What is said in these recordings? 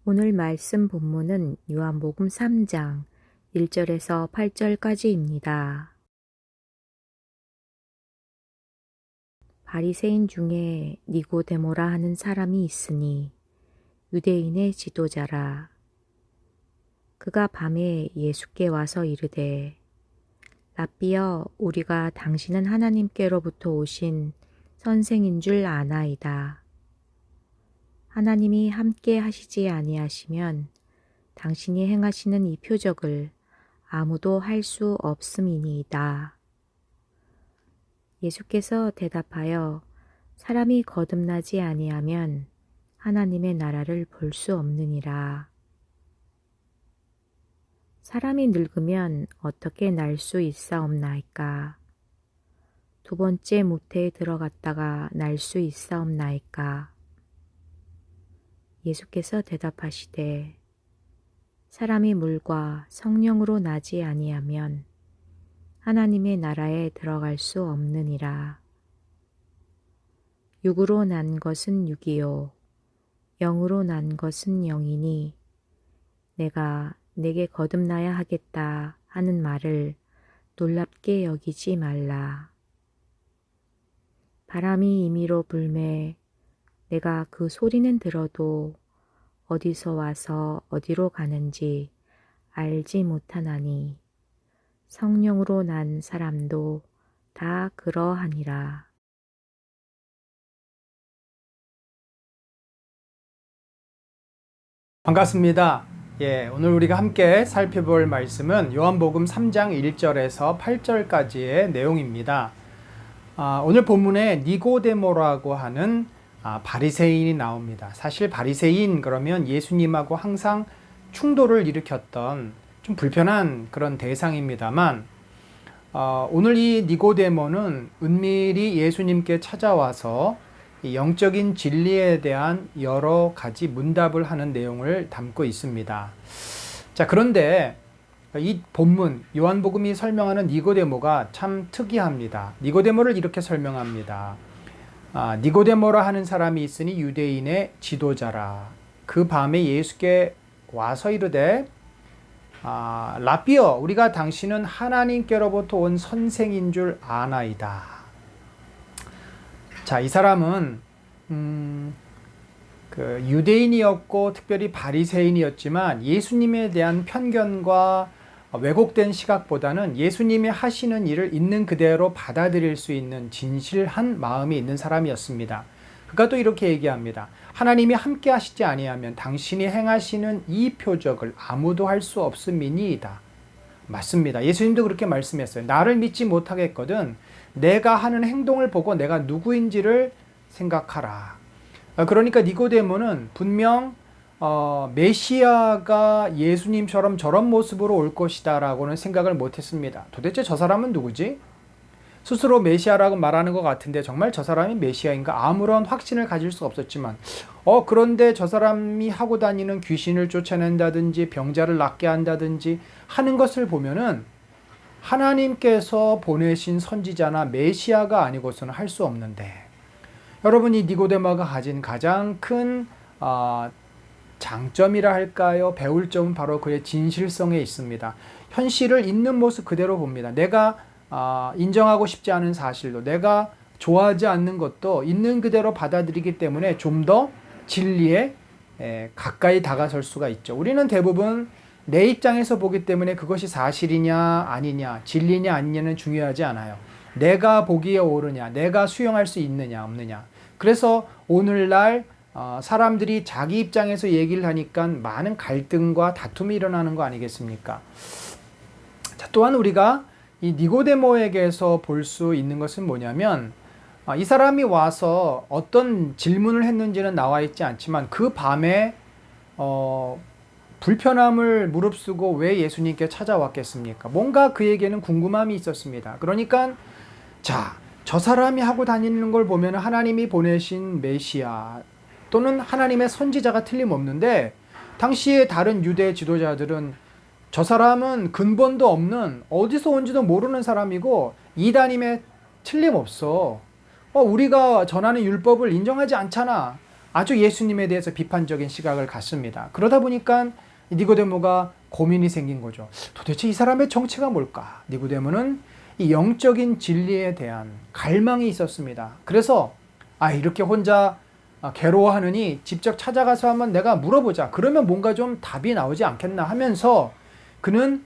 오늘 말씀 본문은 요한복음 3장 1절에서 8절까지입니다. 바리새인 중에 니고데모라 하는 사람이 있으니 유대인의 지도자라. 그가 밤에 예수께 와서 이르되 랍비여, 우리가 당신은 하나님께로부터 오신 선생인 줄 아나이다. 하나님이 함께 하시지 아니하시면 당신이 행하시는 이 표적을 아무도 할 수 없음이니이다. 예수께서 대답하여 사람이 거듭나지 아니하면 하나님의 나라를 볼 수 없느니라. 사람이 늙으면 어떻게 날 수 있사옵나이까? 두 번째 모태에 들어갔다가 날 수 있사옵나이까? 예수께서 대답하시되 사람이 물과 성령으로 나지 아니하면 하나님의 나라에 들어갈 수 없느니라. 육으로 난 것은 육이요 영으로 난 것은 영이니 내가 내게 거듭나야 하겠다 하는 말을 놀랍게 여기지 말라. 바람이 임의로 불매 내가 그 소리는 들어도 어디서 와서 어디로 가는지 알지 못하나니 성령으로 난 사람도 다 그러하니라. 반갑습니다. 오늘 우리가 함께 살펴볼 말씀은 요한복음 3장 1절에서 8절까지의 내용입니다. 오늘 본문에 니고데모라고 하는 바리새인이 나옵니다. 사실 바리새인 그러면 예수님하고 항상 충돌을 일으켰던 좀 불편한 그런 대상입니다만 오늘 이 니고데모는 은밀히 예수님께 찾아와서 이 영적인 진리에 대한 여러 가지 문답을 하는 내용을 담고 있습니다. 자, 그런데 이 본문 요한복음이 설명하는 니고데모가 참 특이합니다. 니고데모를 이렇게 설명합니다. 니고데모라 하는 사람이 있으니 유대인의 지도자라. 그 밤에 예수께 와서 이르되 랍비여, 우리가 당신은 하나님께로부터 온 선생인 줄 아나이다. 자, 이 사람은 유대인이었고 특별히 바리새인이었지만 예수님에 대한 편견과 왜곡된 시각보다는 예수님이 하시는 일을 있는 그대로 받아들일 수 있는 진실한 마음이 있는 사람이었습니다. 그가 또 이렇게 얘기합니다. 하나님이 함께 하시지 아니하면 당신이 행하시는 이 표적을 아무도 할 수 없음이니이다. 맞습니다. 예수님도 그렇게 말씀했어요. 나를 믿지 못하겠거든 내가 하는 행동을 보고 내가 누구인지를 생각하라. 그러니까 니고데모는 분명 메시아가 예수님처럼 저런 모습으로 올 것이다 라고는 생각을 못했습니다. 도대체 저 사람은 누구지? 스스로 메시아라고 말하는 것 같은데 정말 저 사람이 메시아인가? 아무런 확신을 가질 수 없었지만 그런데 저 사람이 하고 다니는 귀신을 쫓아낸다든지 병자를 낫게 한다든지 하는 것을 보면은 하나님께서 보내신 선지자나 메시아가 아니고서는 할 수 없는데, 여러분이 니고데모가 가진 가장 큰 장점이라 할까요? 배울 점은 바로 그의 진실성에 있습니다. 현실을 있는 모습 그대로 봅니다. 내가 인정하고 싶지 않은 사실도, 내가 좋아하지 않는 것도 있는 그대로 받아들이기 때문에 좀 더 진리에 가까이 다가설 수가 있죠. 우리는 대부분 내 입장에서 보기 때문에 그것이 사실이냐 아니냐, 진리냐 아니냐는 중요하지 않아요. 내가 보기에 옳으냐, 내가 수용할 수 있느냐 없느냐. 그래서 오늘날 사람들이 자기 입장에서 얘기를 하니까 많은 갈등과 다툼이 일어나는 거 아니겠습니까? 자, 또한 우리가 이 니고데모에게서 볼 수 있는 것은 뭐냐면, 이 사람이 와서 어떤 질문을 했는지는 나와 있지 않지만 그 밤에 불편함을 무릅쓰고 왜 예수님께 찾아왔겠습니까? 뭔가 그에게는 궁금함이 있었습니다. 그러니까 저 사람이 하고 다니는 걸 보면 하나님이 보내신 메시아 또는 하나님의 선지자가 틀림없는데, 당시에 다른 유대 지도자들은 저 사람은 근본도 없는 어디서 온지도 모르는 사람이고 이단임에 틀림없어. 우리가 전하는 율법을 인정하지 않잖아. 아주 예수님에 대해서 비판적인 시각을 갖습니다. 그러다 보니까 니고데모가 고민이 생긴 거죠. 도대체 이 사람의 정체가 뭘까? 니고데모는 이 영적인 진리에 대한 갈망이 있었습니다. 그래서 이렇게 혼자 괴로워하느니 직접 찾아가서 한번 내가 물어보자. 그러면 뭔가 좀 답이 나오지 않겠나 하면서 그는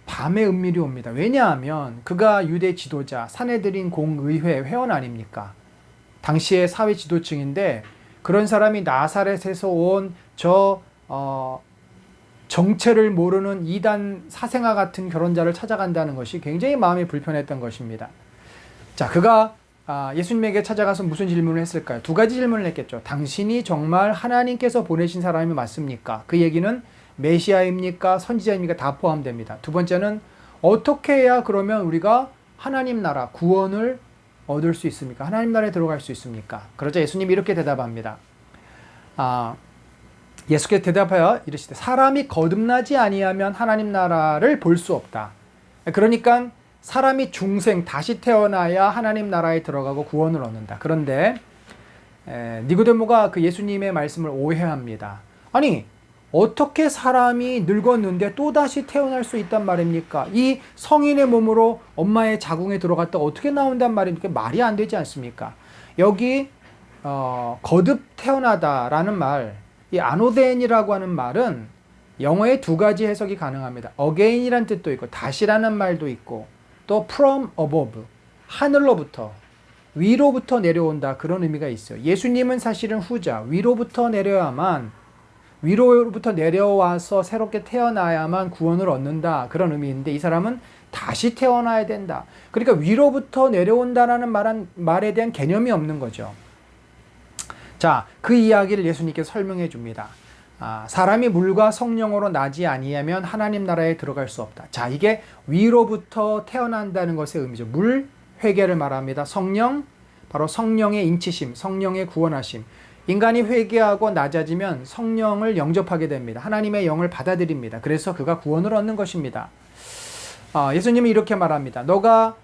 밤에 은밀히 옵니다. 왜냐하면 그가 유대 지도자 사내들인 공의회 회원 아닙니까? 당시의 사회 지도층인데 그런 사람이 나사렛에서 온 정체를 모르는 이단 사생아 같은 결혼자를 찾아간다는 것이 굉장히 마음이 불편했던 것입니다. 자, 그가 예수님에게 찾아가서 무슨 질문을 했을까요? 두 가지 질문을 했겠죠. 당신이 정말 하나님께서 보내신 사람이 맞습니까? 그 얘기는 메시아입니까? 선지자입니까? 다 포함됩니다. 두 번째는 어떻게 해야 그러면 우리가 하나님 나라 구원을 얻을 수 있습니까? 하나님 나라에 들어갈 수 있습니까? 그러자 예수님이 이렇게 대답합니다. 예수께서 대답하여 이르시되 사람이 거듭나지 아니하면 하나님 나라를 볼 수 없다. 그러니까 사람이 중생 다시 태어나야 하나님 나라에 들어가고 구원을 얻는다. 그런데 니고데모가 그 예수님의 말씀을 오해합니다. 아니 어떻게 사람이 늙었는데 또다시 태어날 수 있단 말입니까? 이 성인의 몸으로 엄마의 자궁에 들어갔다 어떻게 나온단 말입니까? 말이 안 되지 않습니까? 여기 거듭 태어나다라는 말, 이 아노덴이라고 하는 말은 영어에 두 가지 해석이 가능합니다. again이라는 뜻도 있고 다시라는 말도 있고 또 from above, 하늘로부터 위로부터 내려온다 그런 의미가 있어요. 예수님은 사실은 후자, 위로부터 내려와서 새롭게 태어나야만 구원을 얻는다 그런 의미인데 이 사람은 다시 태어나야 된다. 그러니까 위로부터 내려온다라는 말에 대한 개념이 없는 거죠. 자, 그 이야기를 예수님께서 설명해 줍니다. 사람이 물과 성령으로 나지 아니하면 하나님 나라에 들어갈 수 없다. 자, 이게 위로부터 태어난다는 것의 의미죠. 물, 회개를 말합니다. 성령, 바로 성령의 인치심, 성령의 구원하심. 인간이 회개하고 낮아지면 성령을 영접하게 됩니다. 하나님의 영을 받아들입니다. 그래서 그가 구원을 얻는 것입니다. 예수님이 이렇게 말합니다. 너가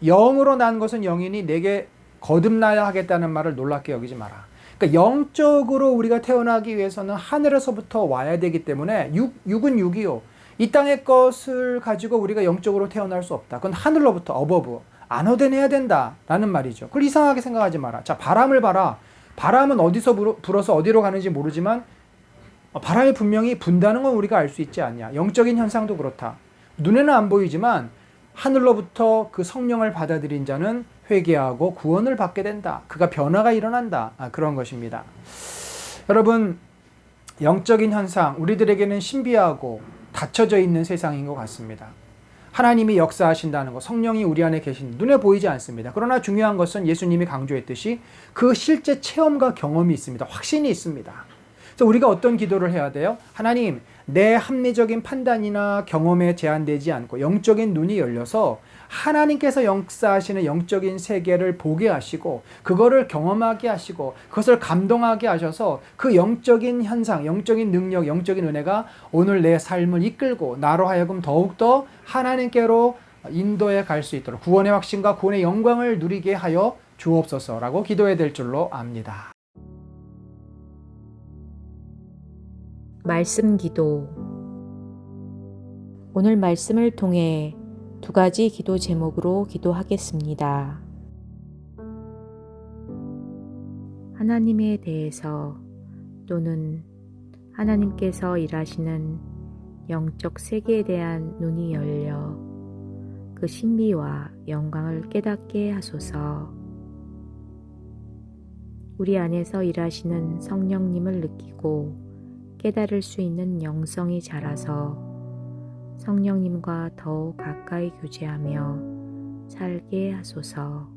영으로 난 것은 영이니 내게 거듭나야 하겠다는 말을 놀랍게 여기지 마라. 그러니까 영적으로 우리가 태어나기 위해서는 하늘에서부터 와야 되기 때문에 육은 육이요. 이 땅의 것을 가지고 우리가 영적으로 태어날 수 없다. 그건 하늘로부터 어버브, 안어된 해야 된다라는 말이죠. 그걸 이상하게 생각하지 마라. 자, 바람을 봐라. 바람은 어디서 불어서 어디로 가는지 모르지만 바람이 분명히 분다는 건 우리가 알 수 있지 않냐. 영적인 현상도 그렇다. 눈에는 안 보이지만 하늘로부터 그 성령을 받아들인 자는 회개하고 구원을 받게 된다. 그가 변화가 일어난다. 그런 것입니다. 여러분, 영적인 현상, 우리들에게는 신비하고 닫혀져 있는 세상인 것 같습니다. 하나님이 역사하신다는 것, 성령이 우리 안에 계신 눈에 보이지 않습니다. 그러나 중요한 것은 예수님이 강조했듯이 그 실제 체험과 경험이 있습니다. 확신이 있습니다. 그래서 우리가 어떤 기도를 해야 돼요? 하나님, 내 합리적인 판단이나 경험에 제한되지 않고 영적인 눈이 열려서 하나님께서 역사하시는 영적인 세계를 보게 하시고 그거를 경험하게 하시고 그것을 감동하게 하셔서 그 영적인 현상, 영적인 능력, 영적인 은혜가 오늘 내 삶을 이끌고 나로 하여금 더욱더 하나님께로 인도해 갈 수 있도록 구원의 확신과 구원의 영광을 누리게 하여 주옵소서라고 기도해야 될 줄로 압니다. 말씀 기도. 오늘 말씀을 통해 두 가지 기도 제목으로 기도하겠습니다. 하나님에 대해서 또는 하나님께서 일하시는 영적 세계에 대한 눈이 열려 그 신비와 영광을 깨닫게 하소서. 우리 안에서 일하시는 성령님을 느끼고 깨달을 수 있는 영성이 자라서 성령님과 더욱 가까이 교제하며 살게 하소서.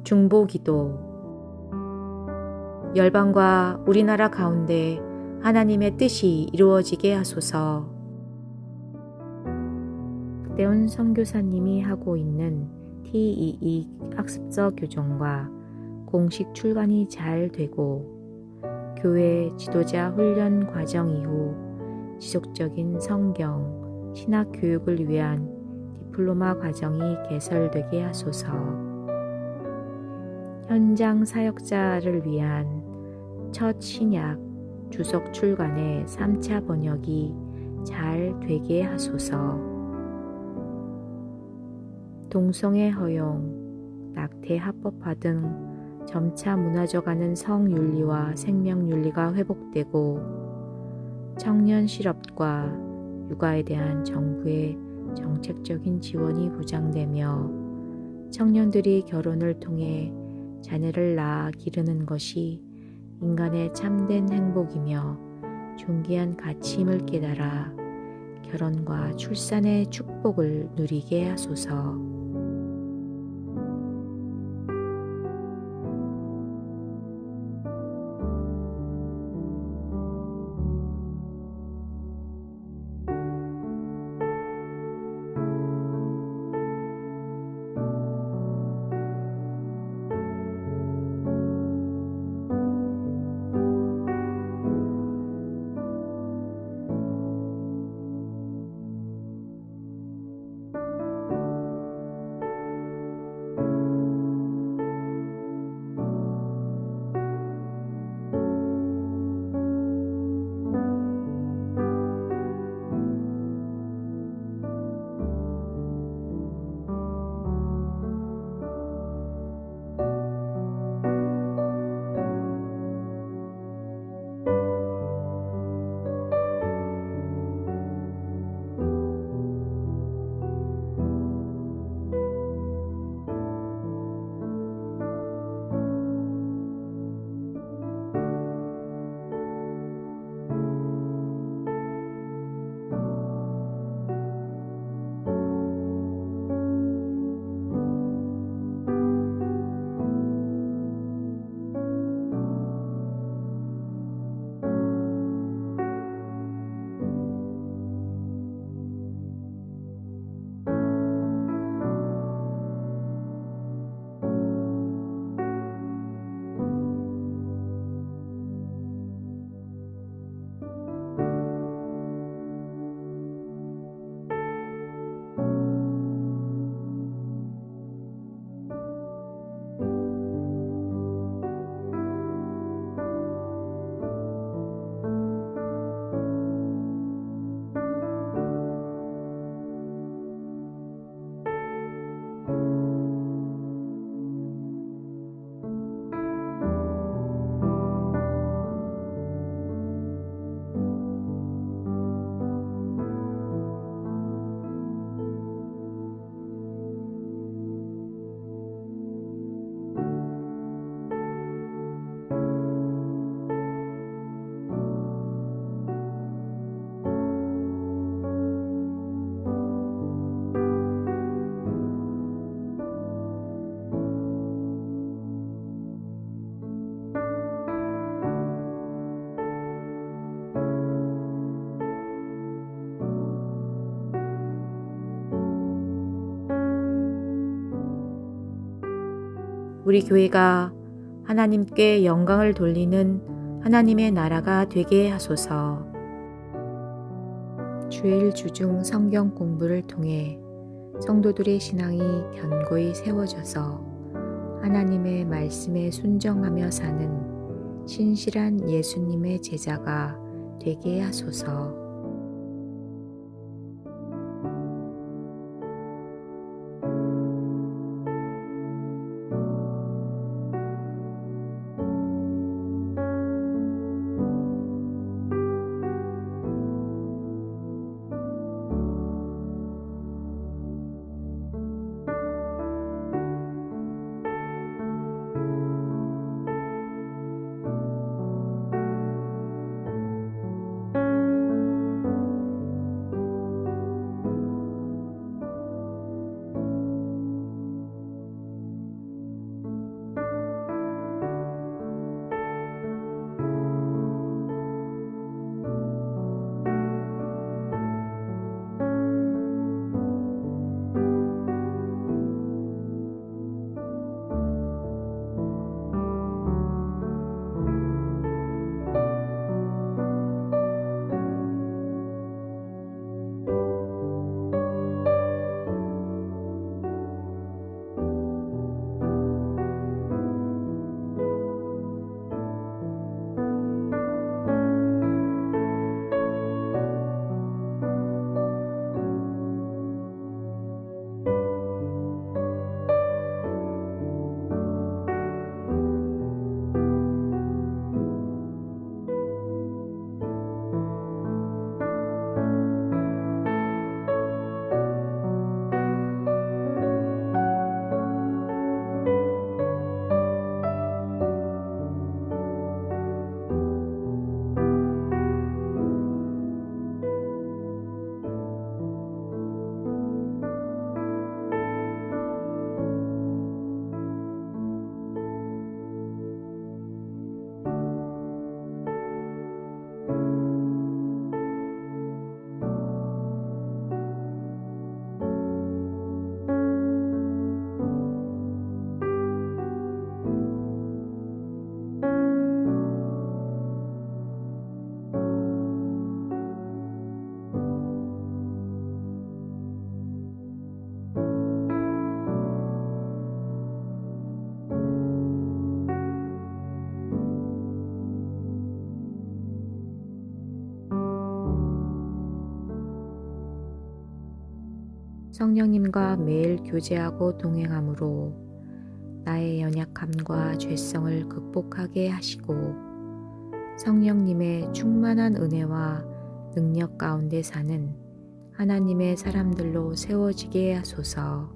중보기도. 열방과 우리나라 가운데 하나님의 뜻이 이루어지게 하소서. 박대훈 선교사님이 하고 있는 TEE 학습서 교정과 공식 출간이 잘 되고 교회 지도자 훈련 과정 이후 지속적인 성경, 신학 교육을 위한 디플로마 과정이 개설되게 하소서. 현장 사역자를 위한 첫 신약 주석 출간의 3차 번역이 잘 되게 하소서. 동성애 허용, 낙태 합법화 등 점차 무너져가는 성윤리와 생명윤리가 회복되고 청년 실업과 육아에 대한 정부의 정책적인 지원이 보장되며 청년들이 결혼을 통해 자녀를 낳아 기르는 것이 인간의 참된 행복이며 존귀한 가치임을 깨달아 결혼과 출산의 축복을 누리게 하소서. 우리 교회가 하나님께 영광을 돌리는 하나님의 나라가 되게 하소서. 주일 주중 성경 공부를 통해 성도들의 신앙이 견고히 세워져서 하나님의 말씀에 순종하며 사는 신실한 예수님의 제자가 되게 하소서. 성령님과 매일 교제하고 동행함으로 나의 연약함과 죄성을 극복하게 하시고 성령님의 충만한 은혜와 능력 가운데 사는 하나님의 사람들로 세워지게 하소서.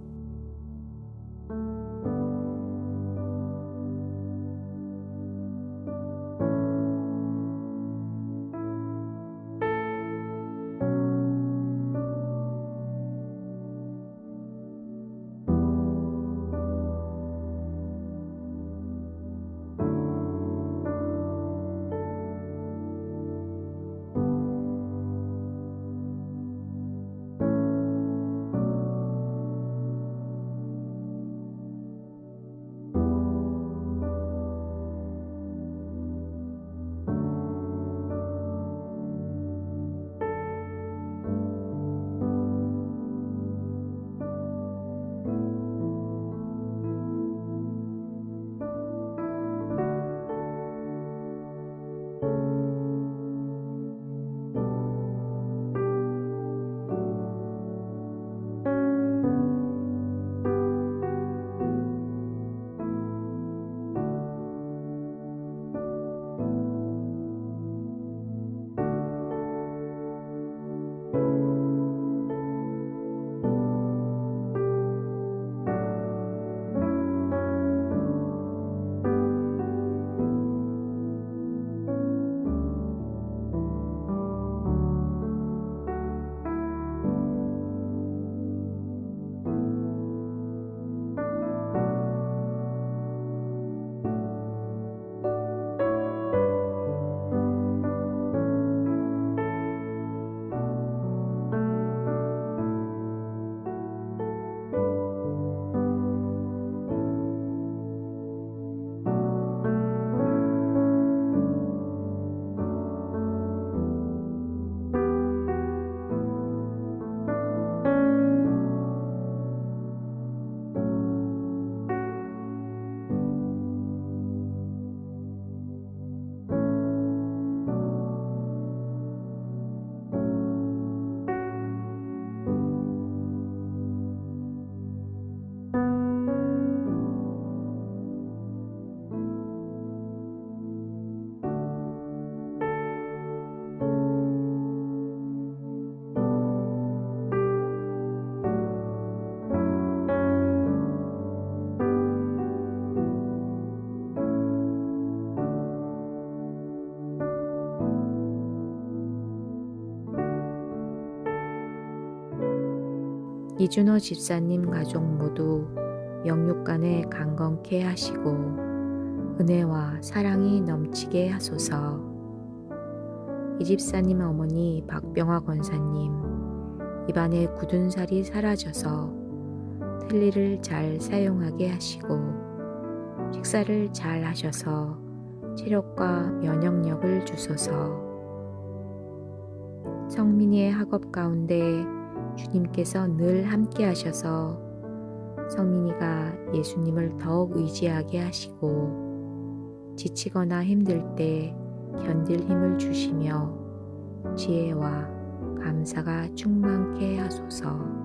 이준호 집사님 가족 모두 영육간에 강건케 하시고 은혜와 사랑이 넘치게 하소서. 이 집사님 어머니 박병화 권사님 입안에 굳은 살이 사라져서 틀니를 잘 사용하게 하시고 식사를 잘 하셔서 체력과 면역력을 주소서. 성민이의 학업 가운데 주님께서 늘 함께 하셔서 성민이가 예수님을 더욱 의지하게 하시고 지치거나 힘들 때 견딜 힘을 주시며 지혜와 감사가 충만케 하소서.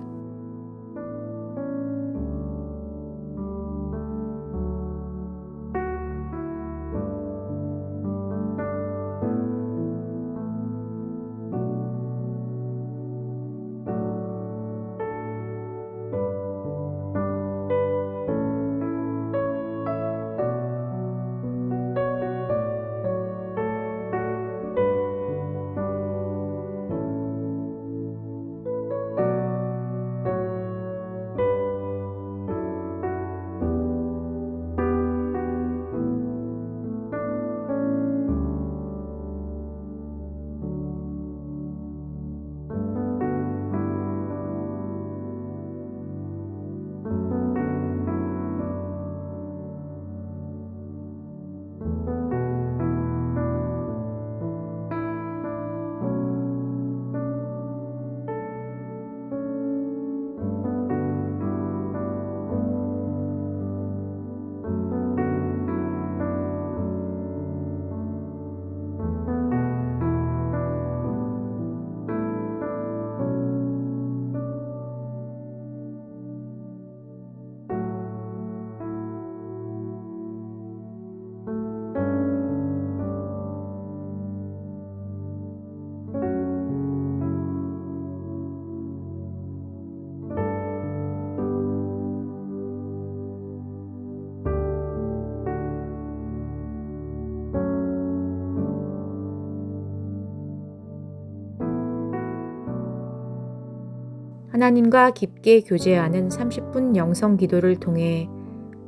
하나님과 깊게 교제하는 30분 영성 기도를 통해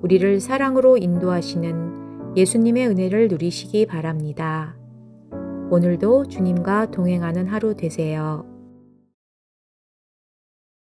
우리를 사랑으로 인도하시는 예수님의 은혜를 누리시기 바랍니다. 오늘도 주님과 동행하는 하루 되세요.